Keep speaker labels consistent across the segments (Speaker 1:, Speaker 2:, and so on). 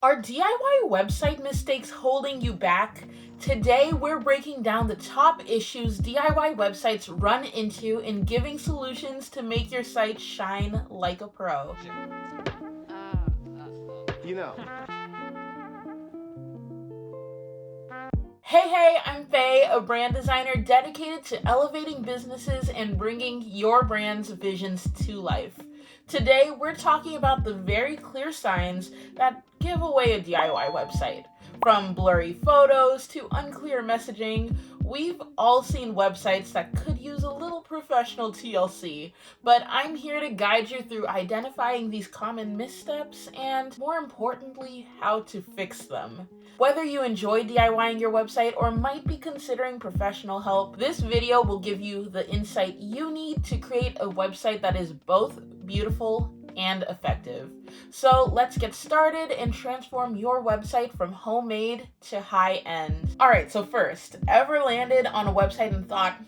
Speaker 1: Are DIY website mistakes holding you back? Today, we're breaking down the top issues DIY websites run into and giving solutions to make your site shine like a pro.
Speaker 2: You know,
Speaker 1: Hey, I'm Faye, a brand designer dedicated to elevating businesses and bringing your brand's visions to life. Today, we're talking about the very clear signs that give away a DIY website. From blurry photos to unclear messaging, we've all seen websites that could use a little professional TLC, but I'm here to guide you through identifying these common missteps and, more importantly, how to fix them. Whether you enjoy DIYing your website or might be considering professional help, this video will give you the insight you need to create a website that is both beautiful and effective. So let's get started and transform your website from homemade to high-end. Alright, so first, ever landed on a website and thought,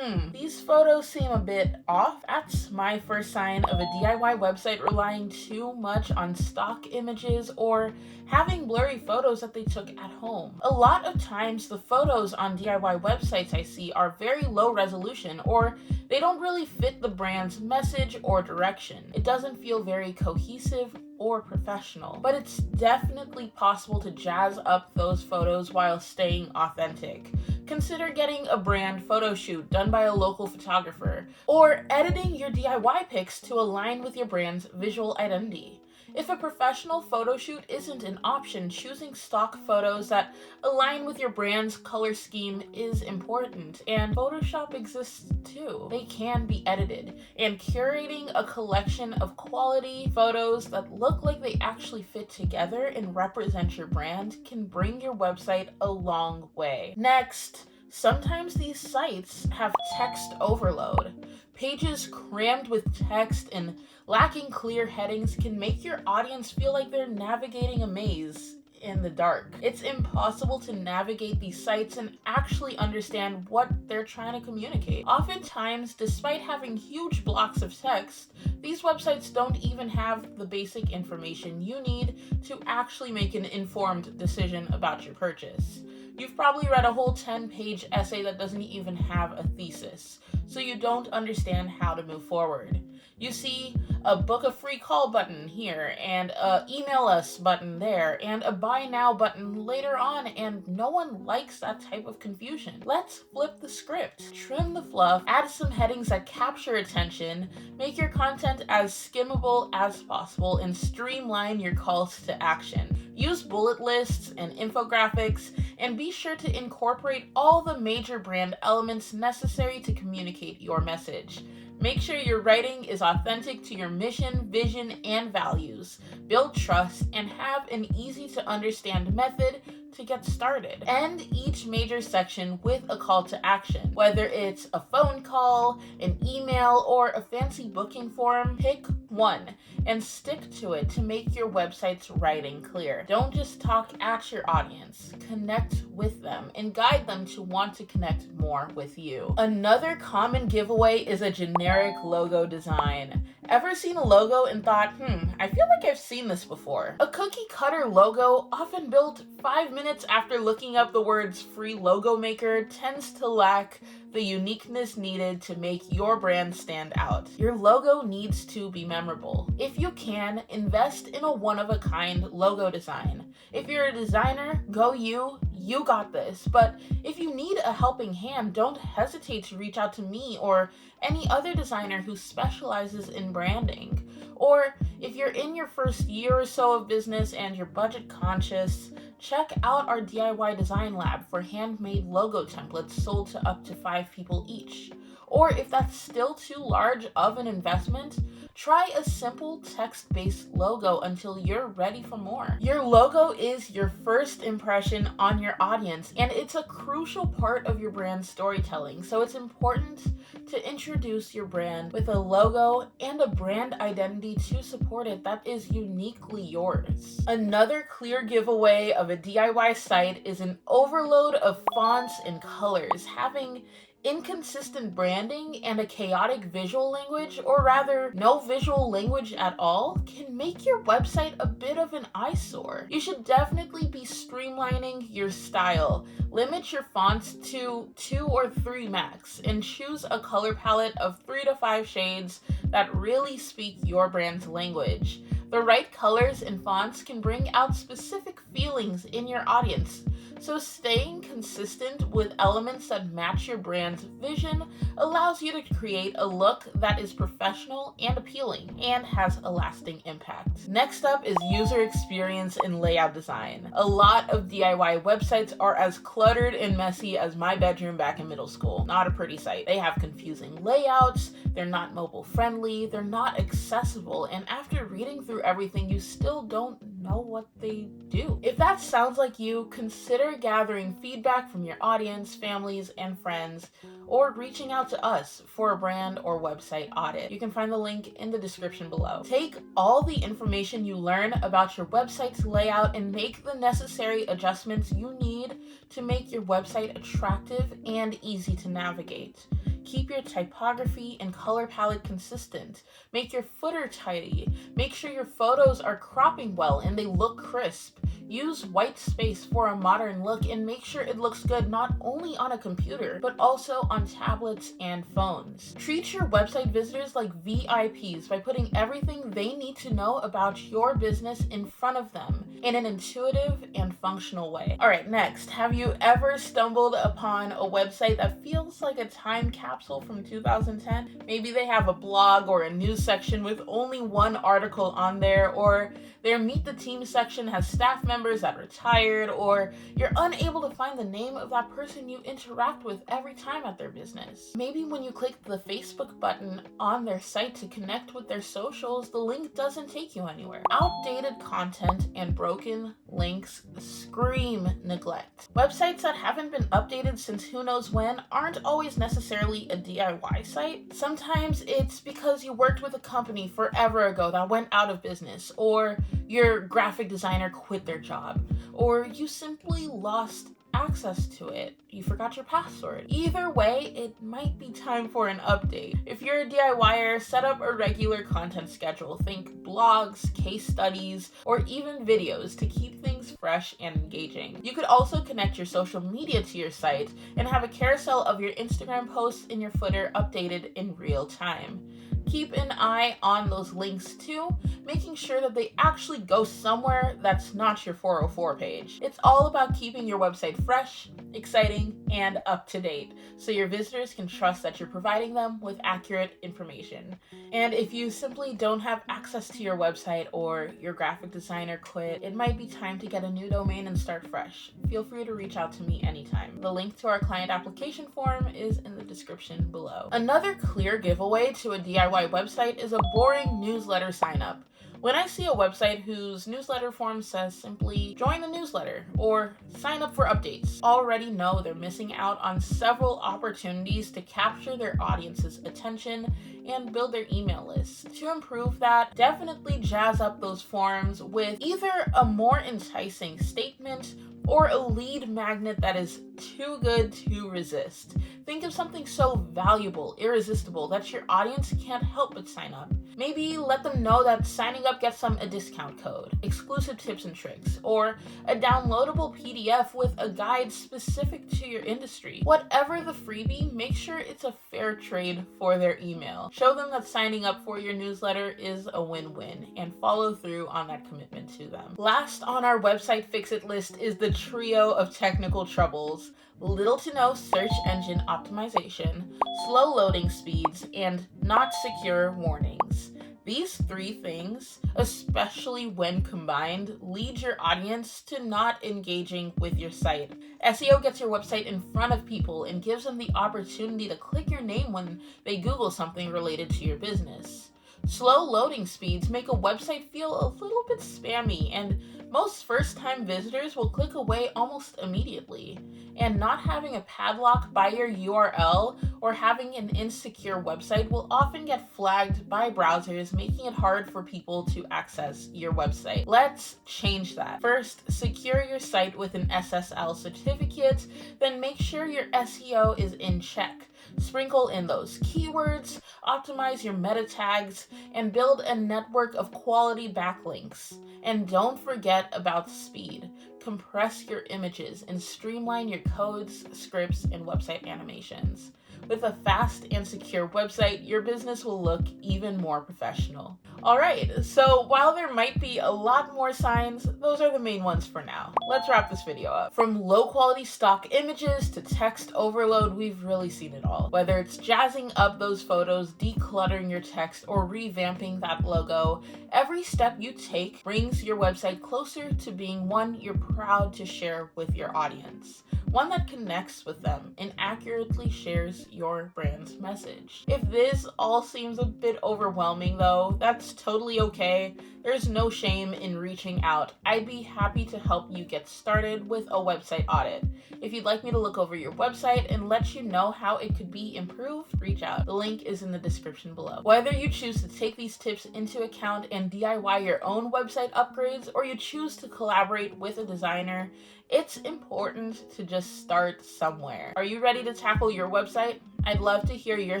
Speaker 1: these photos seem a bit off? That's my first sign of a DIY website relying too much on stock images or having blurry photos that they took at home. A lot of times the photos on DIY websites I see are very low resolution, or they don't really fit the brand's message or direction. It doesn't feel very cohesive or professional, but it's definitely possible to jazz up those photos while staying authentic. Consider getting a brand photo shoot done by a local photographer, or editing your DIY pics to align with your brand's visual identity. If a professional photo shoot isn't an option, choosing stock photos that align with your brand's color scheme is important, and Photoshop exists too. They can be edited, and curating a collection of quality photos that look like they actually fit together and represent your brand can bring your website a long way. Next, sometimes these sites have text overload. Pages crammed with text and lacking clear headings can make your audience feel like they're navigating a maze in the dark. It's impossible to navigate these sites and actually understand what they're trying to communicate. Oftentimes, despite having huge blocks of text, these websites don't even have the basic information you need to actually make an informed decision about your purchase. You've probably read a whole 10-page essay that doesn't even have a thesis, so you don't understand how to move forward. You see a book a free call button here, and a email us button there, and a buy now button later on, and no one likes that type of confusion. Let's flip the script. Trim the fluff, add some headings that capture attention, make your content as skimmable as possible, and streamline your calls to action. Use bullet lists and infographics, and be sure to incorporate all the major brand elements necessary to communicate your message. Make sure your writing is authentic to your mission, vision, and values. Build trust and have an easy to understand method to get started. End each major section with a call to action. Whether it's a phone call, an email, or a fancy booking form, pick one and stick to it to make your website's writing clear. Don't just talk at your audience. Connect with them and guide them to want to connect more with you. Another common giveaway is a generic logo design. Ever seen a logo and thought, I feel like I've seen this before? A cookie cutter logo, often built 5 minutes after looking up the words free logo maker, tends to lack the uniqueness needed to make your brand stand out. Your logo needs to be memorable. If you can, invest in a one-of-a-kind logo design. If you're a designer, go you got this. But if you need a helping hand, don't hesitate to reach out to me or any other designer who specializes in branding. Or if you're in your first year or so of business and you're budget conscious, check out our DIY design lab for handmade logo templates sold to up to 5 people each. Or if that's still too large of an investment, try a simple text-based logo until you're ready for more. Your logo is your first impression on your audience, and it's a crucial part of your brand storytelling, so it's important to introduce your brand with a logo and a brand identity to support it that is uniquely yours. Another clear giveaway of a DIY site is an overload of fonts and colors. Having Inconsistent branding and a chaotic visual language, or rather no visual language at all, can make your website a bit of an eyesore. You should definitely be streamlining your style. Limit your fonts to 2 or 3 max and choose a color palette of 3 to 5 shades that really speak your brand's language. The right colors and fonts can bring out specific feelings in your audience, so staying consistent with elements that match your brand's vision allows you to create a look that is professional and appealing and has a lasting impact. Next up is user experience and layout design. A lot of DIY websites are as cluttered and messy as my bedroom back in middle school. Not a pretty sight. They have confusing layouts, they're not mobile friendly, they're not accessible, and after reading through everything, you still don't know what they do. If that sounds like you, consider gathering feedback from your audience, families, and friends, or reaching out to us for a brand or website audit. You can find the link in the description below. Take all the information you learn about your website's layout and make the necessary adjustments you need to make your website attractive and easy to navigate. Keep your typography and color palette consistent. Make your footer tidy. Make sure your photos are cropping well and they look crisp. Use white space for a modern look and make sure it looks good not only on a computer, but also on tablets and phones. Treat your website visitors like VIPs by putting everything they need to know about your business in front of them in an intuitive and functional way. All right, next, have you ever stumbled upon a website that feels like a time capsule from 2010? Maybe they have a blog or a news section with only one article on there, or their Meet the Team section has staff members that retired, or you're unable to find the name of that person you interact with every time at their business. Maybe when you click the Facebook button on their site to connect with their socials, the link doesn't take you anywhere. Outdated content and broken links scream neglect. Websites that haven't been updated since who knows when aren't always necessarily a DIY site. Sometimes it's because you worked with a company forever ago that went out of business, or your graphic designer quit their job, or you simply lost access to it. You forgot your password. Either way, it might be time for an update. If you're a DIYer, set up a regular content schedule. Think blogs, case studies, or even videos to keep things fresh and engaging. You could also connect your social media to your site and have a carousel of your Instagram posts in your footer updated in real time. Keep an eye on those links too, making sure that they actually go somewhere that's not your 404 page. It's all about keeping your website fresh, exciting, and up to date, so your visitors can trust that you're providing them with accurate information. And if you simply don't have access to your website, or your graphic designer quit, it might be time to get a new domain and start fresh. Feel free to reach out to me anytime. The link to our client application form is in the description below. Another clear giveaway to a DIY website is a boring newsletter sign up. When I see a website whose newsletter form says simply join the newsletter or sign up for updates, already know they're missing out on several opportunities to capture their audience's attention and build their email list. To improve that, definitely jazz up those forms with either a more enticing statement or a lead magnet that is too good to resist. Think of something so valuable, irresistible, that your audience can't help but sign up. Maybe let them know that signing up gets them a discount code, exclusive tips and tricks, or a downloadable PDF with a guide specific to your industry. Whatever the freebie, make sure it's a fair trade for their email. Show them that signing up for your newsletter is a win-win, and follow through on that commitment to them. Last on our website fix-it list is the trio of technical troubles: little to no search engine optimization, slow loading speeds, and not secure warnings. These three things, especially when combined, lead your audience to not engaging with your site. SEO gets your website in front of people and gives them the opportunity to click your name when they Google something related to your business. Slow loading speeds make a website feel a little bit spammy and Most first-time visitors will click away almost immediately, and not having a padlock by your URL or having an insecure website will often get flagged by browsers, making it hard for people to access your website. Let's change that. First, secure your site with an SSL certificate, then make sure your SEO is in check. Sprinkle in those keywords, optimize your meta tags, and build a network of quality backlinks. And don't forget about speed. Compress your images and streamline your codes, scripts, and website animations. With a fast and secure website, your business will look even more professional. Alright, so while there might be a lot more signs, those are the main ones for now. Let's wrap this video up. From low quality stock images to text overload, we've really seen it all. Whether it's jazzing up those photos, decluttering your text, or revamping that logo, every step you take brings your website closer to being one you're proud to share with your audience. One that connects with them and accurately shares your brand's message. If this all seems a bit overwhelming though, that's totally okay. There's no shame in reaching out. I'd be happy to help you get started with a website audit. If you'd like me to look over your website and let you know how it could be improved, reach out. The link is in the description below. Whether you choose to take these tips into account and DIY your own website upgrades, or you choose to collaborate with a designer, it's important to just start somewhere. Are you ready to tackle your website? I'd love to hear your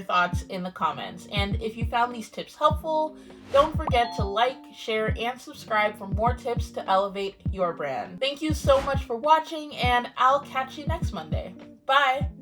Speaker 1: thoughts in the comments. And if you found these tips helpful, don't forget to like, share, and subscribe for more tips to elevate your brand. Thank you so much for watching, and I'll catch you next Monday. Bye!